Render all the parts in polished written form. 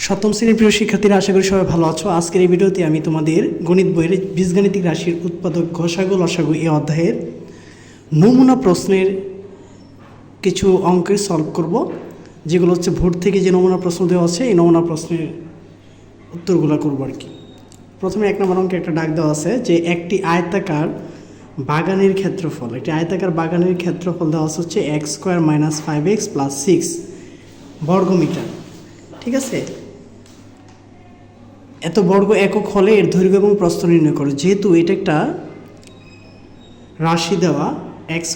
সপ্তম শ্রেণীর প্রিয় শিক্ষার্থীরা, আশা করি সবাই ভালো আছো। আজকের এই ভিডিওতে আমি তোমাদের গণিত বইয়ের বীজগাণিতিক রাশির উৎপাদক গসাগু লসাগু এই অধ্যায়ের নমুনা প্রশ্নের কিছু অঙ্কের সলভ করব, যেগুলো হচ্ছে বোর্ড থেকে যে নমুনা প্রশ্ন দেওয়া আছে এই নমুনা প্রশ্নের উত্তরগুলো করবো আর কি। প্রথমে 1 নম্বর অঙ্কে একটা ডাক দেওয়া আছে যে একটি আয়তাকার বাগানের ক্ষেত্রফল, একটি আয়তাকার বাগানের ক্ষেত্রফল দেওয়া আছে হচ্ছে x² - 5x + 6 বর্গমিটার। ঠিক আছে, এত বর্গ একক হলে এর দৈর্ঘ্য এবং প্রস্থ নির্ণয় করো। যেহেতু এটা একটা রাশি দেওয়া x²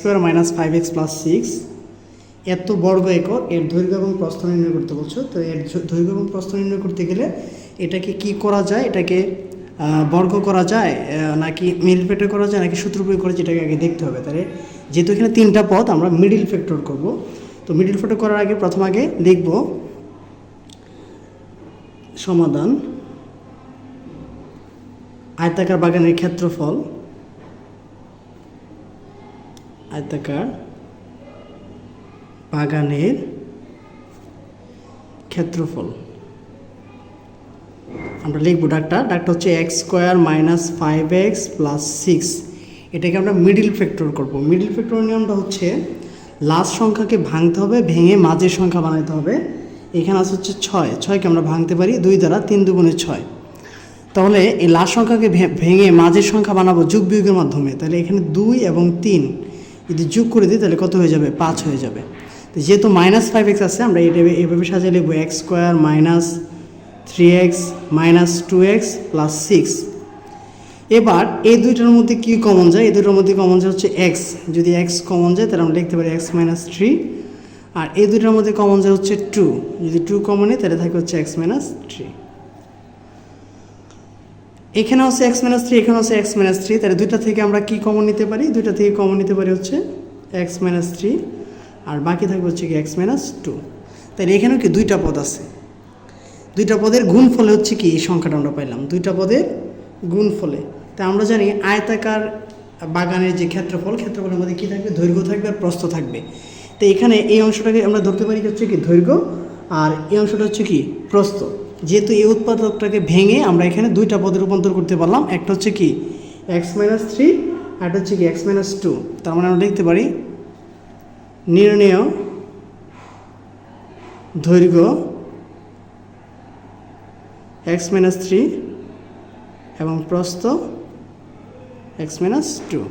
- 5x + 6, এত বর্গ একক এর দৈর্ঘ্য এবং প্রস্থ নির্ণয় করতে বলছো। তো এর দৈর্ঘ্য এবং প্রস্থ নির্ণয় করতে গেলে এটাকে কি করা যায়, এটাকে বর্গ করা যায় নাকি মিডল ফ্যাক্টর করা যায় নাকি সূত্র প্রয়োগ করে, যেটাকে আগে দেখতে হবে। তাহলে যেহেতু এখানে 3টা পদ, আমরা মিডল ফ্যাক্টর করব। তো মিডল ফ্যাক্টর করার আগে প্রথম আগে দেখব সমাধান। আয়তাকার বাগানের ক্ষেত্রফল, আয়তাকার বাগানের ক্ষেত্রফল আমরা লিখব ডাকটা হচ্ছে x² - 5x + 6। এটাকে আমরা মিডল ফ্যাক্টর করব। মিডল ফ্যাক্টর নিয়মটা হচ্ছে লাস্ট সংখ্যাকে ভাঙতে হবে, ভেঙে মাঝের সংখ্যা বানাতে হবে। এখানে আছে হচ্ছে 6, 6কে আমরা ভাঙতে পারি 2 দ্বারা, 3 × 2 = 6। তাহলে এই লাস্ট সংখ্যাকে ভেঙে মাঝের সংখ্যা বানাবো যোগ বিয়োগের মাধ্যমে। তাহলে এখানে 2 এবং 3 যদি যোগ করে দিই তাহলে কত হয়ে যাবে? 5 হয়ে যাবে। তো যেহেতু -5x আছে, আমরা এইভাবে সাজিয়ে লিখব x² - 3x - 2x + 6। এবার এই দুইটার মধ্যে কি কমন যায়? এই দুটোর মধ্যে কমন যায় হচ্ছে x। যদি x কমন যায় তাহলে আমরা লিখতে পারি x - 3। আর এই দুইটার মধ্যে কমন যায় হচ্ছে 2। যদি 2 কমন হয় তাহলে থাকে হচ্ছে x - 3। এখানে হচ্ছে x - 3, এখানে হচ্ছে x - 3। তাহলে দুইটা থেকে আমরা কি কমন নিতে পারি? দুইটা থেকে কমন নিতে পারি হচ্ছে x - 3, আর বাকি থাকবে হচ্ছে কি x - 2। তাহলে এখানেও কি 2টা পদ আছে, 2টা পদের গুণফলে হচ্ছে কি এই সংখ্যাটা আমরা পাইলাম, 2টা পদের গুণফলে। তা আমরা জানি আয়তাকার বাগানের যে ক্ষেত্রফল, ক্ষেত্রফলের মধ্যে কী থাকবে? দৈর্ঘ্য থাকবে আর প্রস্থ থাকবে। তো এখানে এই অংশটাকে আমরা ধরতে পারি হচ্ছে কি দৈর্ঘ্য, আর এই অংশটা হচ্ছে কি প্রস্থ। যেহেতু এই উৎপাদকটাকে ভেঙে আমরা এখানে 2টা পদে রূপান্তর করতে পারলাম। একটা হচ্ছে কি x - 3, আর একটা হচ্ছে কি x - 2। তার মানে আমরা লিখতে পারি নির্ণেয় দৈর্ঘ্য x - 3 এবং প্রস্থ x - 2।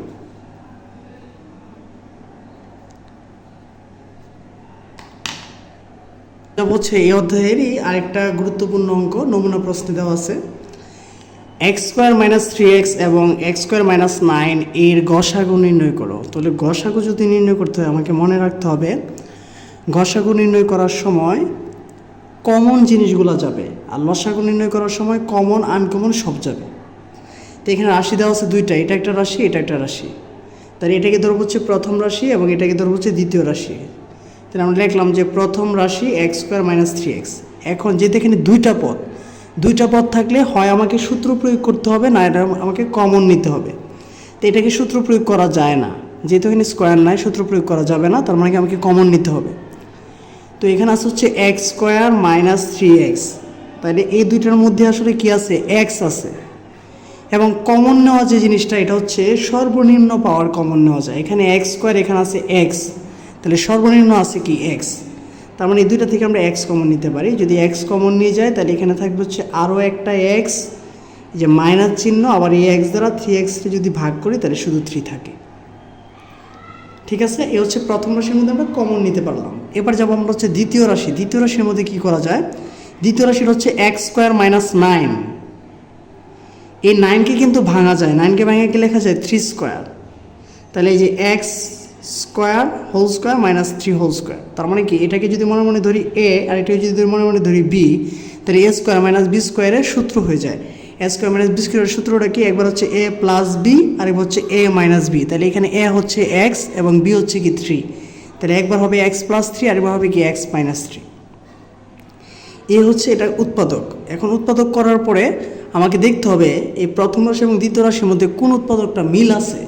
হচ্ছে এই অধ্যায়েরই আরেকটা গুরুত্বপূর্ণ অঙ্ক নমুনা প্রশ্নে দেওয়া আছে। x² - 3x এবং x² - 9 এর গসাগু নির্ণয় করো। তাহলে গসাগু যদি নির্ণয় করতে হয় আমাকে মনে রাখতে হবে গসাগু নির্ণয় করার সময় কমন জিনিসগুলো যাবে, আর লসাগু নির্ণয় করার সময় কমন আনকমন সব যাবে। তো এখানে রাশি দেওয়া আছে 2টা, এটা একটা রাশি, এটা একটা রাশি। তাহলে এটাকে ধরব হচ্ছে প্রথম রাশি এবং এটাকে ধরব হচ্ছে দ্বিতীয় রাশি। তাহলে আমরা লিখলাম যে প্রথম রাশি x² - 3x। এখন যেহেতু এখানে 2টা পদ থাকলে হয় আমাকে সূত্র প্রয়োগ করতে হবে, না এটা আমাকে কমন নিতে হবে। তো এটাকে সূত্র প্রয়োগ করা যায় না, যেহেতু এখানে স্কোয়ার নাই, সূত্র প্রয়োগ করা যাবে না। তার মানে আমাকে কমন নিতে হবে। তো এখানে আছে হচ্ছে x² - 3x। তাহলে এই দুইটার মধ্যে আসলে কি আছে? x আছে। এবং কমন নেওয়া যে জিনিসটা, এটা হচ্ছে সর্বনিম্ন পাওয়ার কমন নেওয়া যায়। এখানে x², এখানে আছে x, তাহলে সর্বনিম্ন আছে কি x। তার মানে এই দুইটা থেকে আমরা x কমন নিতে পারি। যদি x কমন নিয়ে যায় তাহলে এখানে থাকবে হচ্ছে আরও একটা x, যে মাইনাস চিহ্ন, আবার এই x দ্বারা 3x-কে যদি ভাগ করি তাহলে শুধু 3 থাকে। ঠিক আছে, এ হচ্ছে প্রথম রাশির মধ্যে আমরা কমন নিতে পারলাম। এবার যাবো আমরা হচ্ছে দ্বিতীয় রাশি। দ্বিতীয় রাশির মধ্যে কি করা যায়? দ্বিতীয় রাশির হচ্ছে x² - 9। এই 9কে কিন্তু ভাঙা যায়, 9কে ভাঙা কি লেখা যায়? 3²। তাহলে এই যে x² whole square - 3 whole square. তার মানে কি এটাকে যদি মনে মনে ধরি a, আর এটাকে যদি মনে মনে ধরি b, তাহলে a² - b² এর সূত্র হয়ে যায়। a² - b² এর সূত্রটা কি? একবার হচ্ছে a + b, আর একবার হচ্ছে a - b। তাহলে এখানে a হচ্ছে x এবং b হচ্ছে কি 3। তাহলে একবার হবে x + 3, আরেকবার হবে কি x - 3। এ হচ্ছে এটা উৎপাদক। এখন উৎপাদক করার পরে আমাকে দেখতে হবে এই প্রথম রাশি এবং দ্বিতীয় রাশির মধ্যে কোন উৎপাদকটা মিল আছে।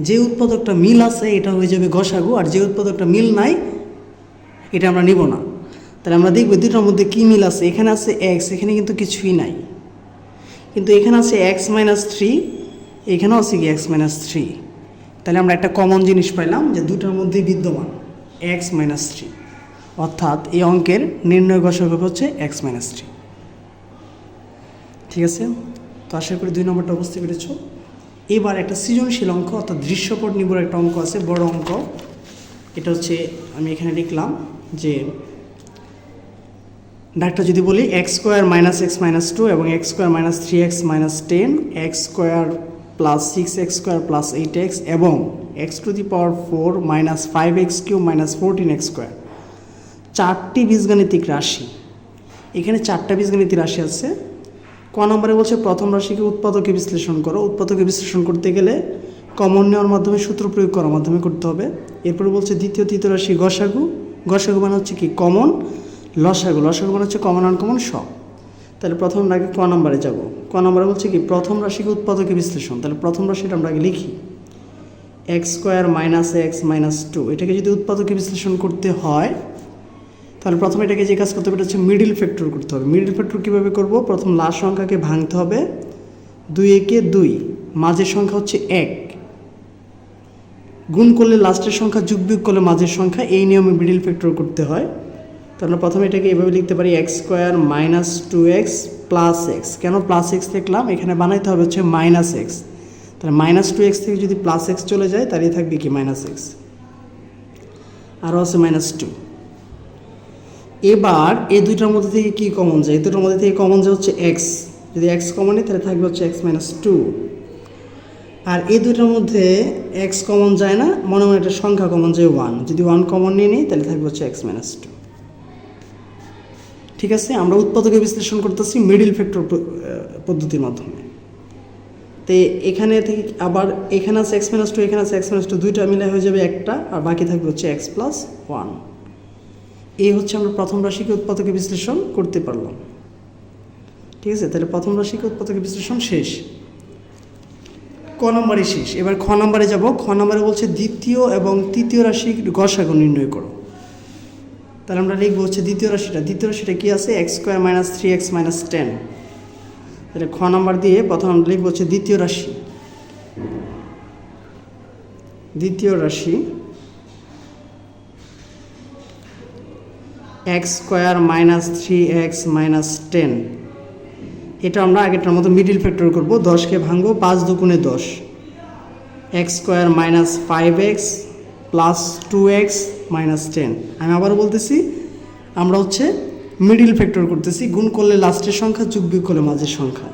যে উৎপাদকটা মিল আছে এটা হয়ে যাবে গসাগু, আর যে উৎপাদকটা মিল নাই এটা আমরা নিব না। তাহলে আমরা দেখব দুটোর মধ্যে কী মিল আছে। এখানে আছে এক্স, এখানে কিন্তু কিছুই নাই, কিন্তু এখানে আছে এক্স মাইনাস থ্রি, এখানেও আছে কি এক্স মাইনাস থ্রি। তাহলে আমরা একটা কমন জিনিস পাইলাম যে দুটোর মধ্যেই বিদ্যমান এক্স মাইনাস থ্রি, অর্থাৎ এই অঙ্কের নির্ণয় গসাগু হচ্ছে এক্স মাইনাস থ্রি। ঠিক আছে, তো আশা করি 2 নম্বরটা বুঝতে পেরেছ। এবার একটা সৃজনশীল অঙ্ক অর্থাৎ দৃশ্যপট নির্ভর একটা অঙ্ক আছে, বড় অঙ্ক। এটা হচ্ছে আমি এখানে লিখলাম যে ডাকটা যদি বলি x square minus x minus two এবং x square minus three x minus ten, x square plus six x square plus eight x এবং x to the power four minus five x cube minus 14 x square, 4টি বীজগাণিতিক রাশি। এখানে 4টা বীজগাণিতিক রাশি আছে। ক নম্বরে বলছে প্রথম রাশিকে উৎপাদকে বিশ্লেষণ করো। উৎপাদকে বিশ্লেষণ করতে গেলে কমন নেওয়ার মাধ্যমে, সূত্র প্রয়োগ করার মাধ্যমে করতে হবে। এরপরে বলছে দ্বিতীয় তৃতীয় রাশি গসাগু। গসাগু মানে হচ্ছে কি কমন, লসাগু, লসাগু মানে হচ্ছে কমন আনকমন সব। তাহলে প্রথম আগে ক নম্বরে যাব। ক নম্বরে বলছে কি প্রথম রাশিকে উৎপাদকে বিশ্লেষণ। তাহলে প্রথম রাশিটা আমরা আগে লিখি, x square minus x minus two. এটাকে যদি উৎপাদকে বিশ্লেষণ করতে হয় তাহলে প্রথমে এটাকে যে কাজ করতে হবে এটা হচ্ছে মিডিল ফ্যাক্টর করতে হবে। মিডিল ফ্যাক্টর কীভাবে করব? প্রথম লাস্ট সংখ্যাকে ভাঙতে হবে, 2 একে 2, মাঝের সংখ্যা হচ্ছে 1, গুণ করলে লাস্টের সংখ্যা, যোগ বিয়োগ করলে মাঝের সংখ্যা, এই নিয়মে মিডিল ফ্যাক্টর করতে হয়। তাহলে প্রথমে এটাকে এভাবে লিখতে পারি x square minus two x plus x. কেন প্লাস এক্স লিখলাম? এখানে বানাইতে হবে হচ্ছে মাইনাস এক্স। তাহলে মাইনাস টু এক্স থেকে যদি প্লাস এক্স চলে যায় তাহলে থাকবে কি মাইনাস এক্স, আরও আছে মাইনাস টু। এবার এই দুইটার মধ্যে থেকে কি কমন যায়? এই দুটোর মধ্যে থেকে কমন যায় হচ্ছে এক্স। যদি এক্স কমন নেই তাহলে থাকবে হচ্ছে এক্স মাইনাস টু। আর এই দুইটার মধ্যে এক্স কমন যায় না, মনে মনে একটা সংখ্যা কমন যায় 1। যদি 1 কমন নিয়ে নিই তাহলে থাকবে হচ্ছে এক্স মাইনাস টু। ঠিক আছে, আমরা উৎপাদকে বিশ্লেষণ করতেছি মিডিল ফ্যাক্টর পদ্ধতির মাধ্যমে। তো এখানে থেকে আবার এখানে আছে এক্স মাইনাস টু, এখানে আছে এক্স মাইনাস টু, দুইটা মিলে হয়ে যাবে একটা, আর বাকি থাকবে হচ্ছে এক্স প্লাস ওয়ান। এই হচ্ছে আমরা প্রথম রাশিকে উৎপাদকে বিশ্লেষণ করতে পারলাম। ঠিক আছে, তাহলে প্রথম রাশিকে উৎপাদকে বিশ্লেষণ শেষ, ক নম্বরে শেষ। এবার খ নম্বরে যাব। খ নম্বরে বলছে দ্বিতীয় এবং তৃতীয় রাশির গসাগু নির্ণয় করো। তাহলে আমরা লিখবো হচ্ছে দ্বিতীয় রাশিটা কি আছে? X square minus three x minus ten. তাহলে খ নম্বর দিয়ে প্রথম আমরা লিখবো হচ্ছে দ্বিতীয় রাশি x square minus three x minus ten. এটা আমরা আগেরটার মতো মিডিল ফ্যাক্টর করবো, 10কে ভাঙবো, 5 দুগুণে 10, x square minus five x plus two x minus ten. আমি আবার বলতেছি আমরা হচ্ছে মিডিল ফ্যাক্টর করতেছি, গুণ করলে লাস্টের সংখ্যা, যোগ বিয়োগ করলে মাঝের সংখ্যা।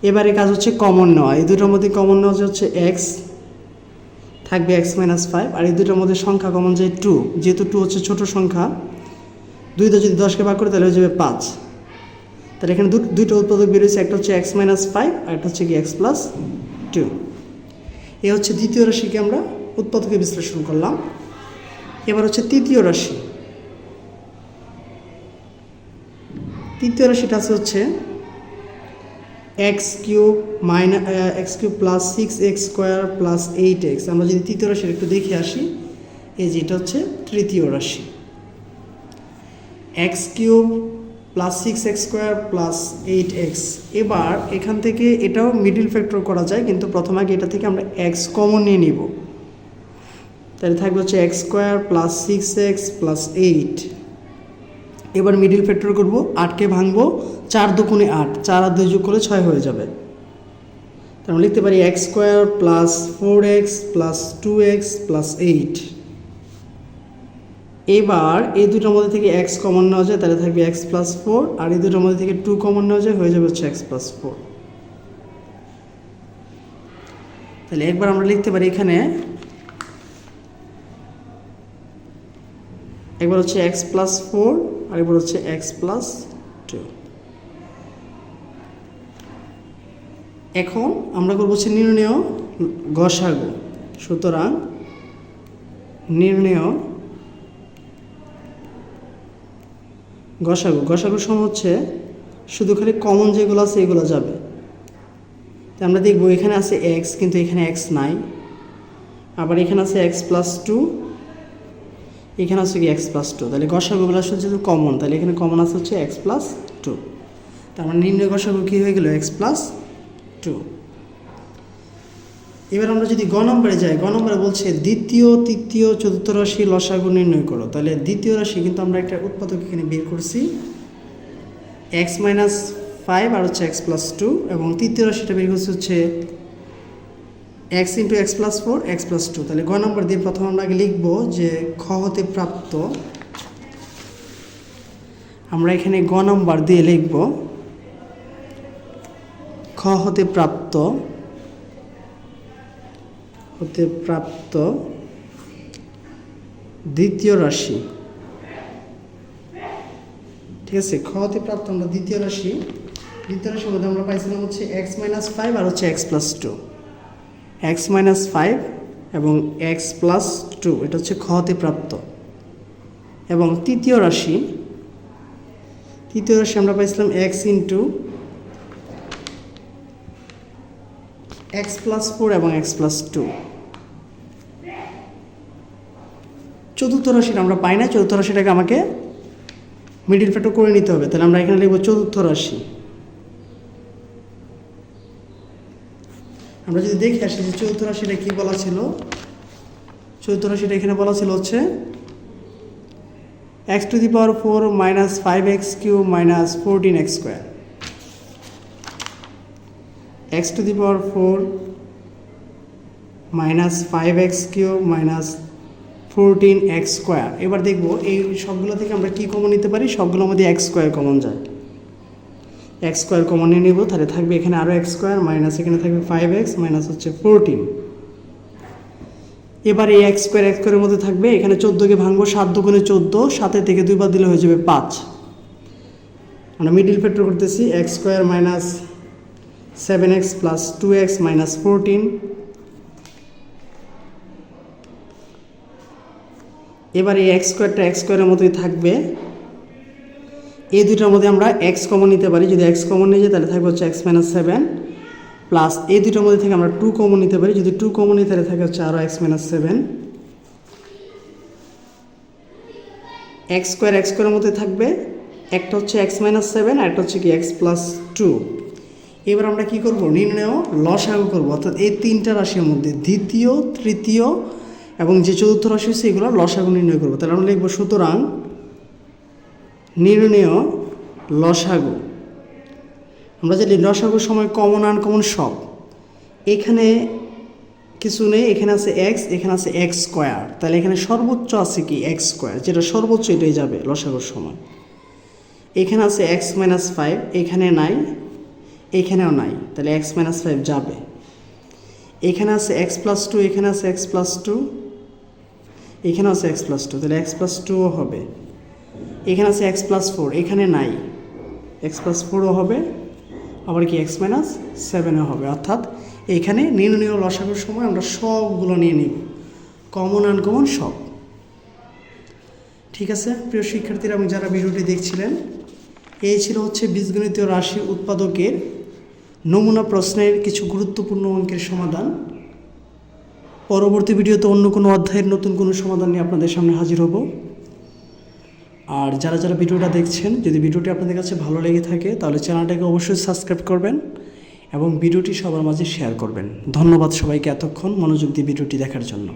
এবারে কাজ হচ্ছে কমন নেওয়া। এই দুটোর মধ্যে কমন নেওয়া হচ্ছে এক্স, থাকবে এক্স মাইনাস ফাইভ, আর এই দুটোর মধ্যে সংখ্যা কমন যায় টু। যেহেতু টু হচ্ছে ছোট সংখ্যা, 2 দিয়ে যদি 10কে ভাগ করে তাহলে হয়ে যাবে 5। তাহলে এখানে দুটো উৎপাদক বেরিয়েছে, একটা হচ্ছে এক্স মাইনাস ফাইভ আর একটা হচ্ছে কি এক্স প্লাস টু। এ হচ্ছে দ্বিতীয় রাশিকে আমরা উৎপাদকে বিশ্লেষণ করলাম। এবার হচ্ছে তৃতীয় রাশি। তৃতীয় রাশিটা আছে হচ্ছে x cube plus six x square plus eight x. আমরা যদি তৃতীয় রাশির একটু দেখে আসি, এই যে এটা হচ্ছে তৃতীয় রাশি, x cube plus six x square plus eight x. এবার এখান থেকে এটাও মিডিল ফ্যাক্টর করা যায়, কিন্তু প্রথমে আগে এটা থেকে আমরা এক্স কমন নিয়ে নিব। তাহলে থাকবে হচ্ছে x square plus six x plus eight. এবার মিডিল ফ্যাক্টর করবো, 8কে ভাঙবো, 4 দুগুণে 8, 4 আর 2 যোগ করলে 6 হয়ে যাবে। তাহলে আমরা লিখতে পারি x square plus four x plus two x plus eight. এবার এই দুটোর মধ্যে থেকে এক্স কমন নেওয়া যায়, তাহলে থাকবে এক্স প্লাস ফোর, আর এই দুটোর মধ্যে থেকে 2 কমন নেওয়া যায়, হয়ে যাবে হচ্ছে এক্স প্লাস ফোর। তাহলে একবার আমরা লিখতে পারি এখানে একবার হচ্ছে এক্স প্লাস ফোর আর এবার হচ্ছে এক্স প্লাস টু। এখন আমরা করবো হচ্ছে নির্ণেয় গসাগু। সুতরাং নির্ণেয় গসাগু সম হচ্ছে শুধু খালি কমন যেগুলো আছে এগুলো যাবে। তো আমরা দেখবো এখানে আছে এক্স, কিন্তু এখানে এক্স নাই। আবার এখানে আছে এক্স প্লাস টু, এখানে আছে কি এক্স প্লাস টু, তাহলে গসাগুগুলো আসলে যেহেতু কমন, তাহলে এখানে কমন আছে হচ্ছে এক্স প্লাস টু। তার মানে নির্ণয় গসাগু কী হয়ে গেল? X plus two. এবার আমরা যদি গ নম্বরে যাই, গ নম্বরে বলছে দ্বিতীয়, তৃতীয়, চতুর্থ রাশি লসাগু নির্ণয় করো। তাহলে দ্বিতীয় রাশি কিন্তু আমরা একটা উৎপাদক এখানে বের করছি, এক্স মাইনাস ফাইভ আর হচ্ছে এক্স প্লাস টু, এবং তৃতীয় রাশিটা বের করছে হচ্ছে x into x plus four x plus two. তাহলে গ নম্বর দিয়ে প্রথম আমরা আগে লিখবো যে খ হতে প্রাপ্ত, আমরা এখানে গ নম্বর দিয়ে লিখব খ হতে প্রাপ্ত দ্বিতীয় রাশি। ঠিক আছে, খ হতে প্রাপ্ত আমরা দ্বিতীয় রাশির মধ্যে আমরা পাইছিলাম হচ্ছে এক্স মাইনাস ফাইভ আর হচ্ছে x plus two, x minus five এবং এক্স প্লাস টু, এটা হচ্ছে খ হতে প্রাপ্ত। এবং তৃতীয় রাশি আমরা পাইছিলাম x into x plus four এবং এক্স প্লাস টু। চতুর্থ রাশিটা আমরা পাই না, চতুর্থ রাশিটাকে আমাকে মিডিল ফ্যাক্টর করে নিতে হবে। তাহলে আমরা এখানে লিখব চতুর্থ রাশি। আমরা যদি দেখে আসি যে চতুর্থ রাশিটা কী বলা ছিল, চতুর্থ রাশিটা এখানে বলা ছিল হচ্ছে x to the power four minus five x q minus 14x square, x to the power four minus five x q minus 14x square. এবার দেখবো এই সবগুলো থেকে আমরা কী কমন নিতে পারি, সবগুলোর মধ্যে এক্স স্কোয়ার কমন যায়, এক্স স্কোয়ার কমন নিয়ে নেব। তাহলে থাকবে এখানে আরও এক্স স্কোয়ার মাইনাস এখানে থাকবে 5x মাইনাস হচ্ছে 14। এবার এই এক্স স্কোয়ারের মধ্যে থাকবে, এখানে 14কে ভাঙবো, 7 দুগুণে 14, 7 থেকে 2 বার দিলে হয়ে যাবে 5। আমরা মিডিল ফ্যাক্টর করতেছি, x square minus 7x plus 2x minus 14। এবার এই এক্স স্কোয়ারের মতোই থাকবে, এই দুইটার মধ্যে আমরা এক্স কমন নিতে পারি, যদি এক্স কমন নিয়ে যাই তাহলে থাকবে হচ্ছে এক্স মাইনাস 7 প্লাস এই দুইটার মধ্যে থেকে আমরা 2 কমন নিতে পারি, যদি 2 কমন নিই তাহলে থাকে হচ্ছে আরও এক্স মাইনাস 7। এক্স স্কোয়ারের মধ্যে থাকবে, একটা হচ্ছে এক্স মাইনাস 7 আর একটা হচ্ছে কি এক্স প্লাস 2। এবার আমরা কি করব, নির্ণয় লসাগু করব, অর্থাৎ এই তিনটা রাশির মধ্যে দ্বিতীয়, তৃতীয় এবং যে চতুর্থ রাশি হচ্ছে এগুলোর লসাগু নির্ণয় করব। তাহলে আমরা লিখব সুতরাং নির্ণয় লসাগু। আমরা জানি লসাগুর সময় কমন আনকমন সব, এখানে কিছু নেই, এখানে আছে এক্স, এখানে আছে এক্স স্কোয়ার, তাহলে এখানে সর্বোচ্চ আছে কি এক্স স্কোয়ার, যেটা সর্বোচ্চ এটাই যাবে লসাগুর সময়। এখানে আছে এক্স মাইনাস 5, এখানে নাই, এখানেও নাই, তাহলে এক্স মাইনাস 5 যাবে। এখানে আছে এক্স প্লাস টু, এখানে আছে এক্স প্লাস টু, এখানে আছে এক্স প্লাস টু, তাহলে এক্স প্লাস টুও হবে। এখানে আছে এক্স প্লাস ফোর, এখানে নাই, এক্স প্লাস ফোরও হবে, আবার কি এক্স মাইনাস 7ও হবে। অর্থাৎ এখানে নির্ণয় লসাগুর সময় আমরা সবগুলো নিয়ে নিব, কমন আনকমন সব। ঠিক আছে প্রিয় শিক্ষার্থীরা এবং যারা ভিডিওটি দেখছিলেন, এই ছিল হচ্ছে বীজগণিতীয় রাশি উৎপাদকের নমুনা প্রশ্নের কিছু গুরুত্বপূর্ণ অঙ্কের সমাধান। পরবর্তী ভিডিওতে অন্য কোনো অধ্যায়ের নতুন কোনো সমাধান নিয়ে আপনাদের সামনে হাজির হব। আর যারা যারা ভিডিওটা দেখছেন, যদি ভিডিওটি আপনাদের কাছে ভালো লেগে থাকে তাহলে চ্যানেলটাকে অবশ্যই সাবস্ক্রাইব করবেন এবং ভিডিওটি সবার মাঝে শেয়ার করবেন। ধন্যবাদ সবাইকে এতক্ষণ মনোযোগ দিয়ে ভিডিওটি দেখার জন্য।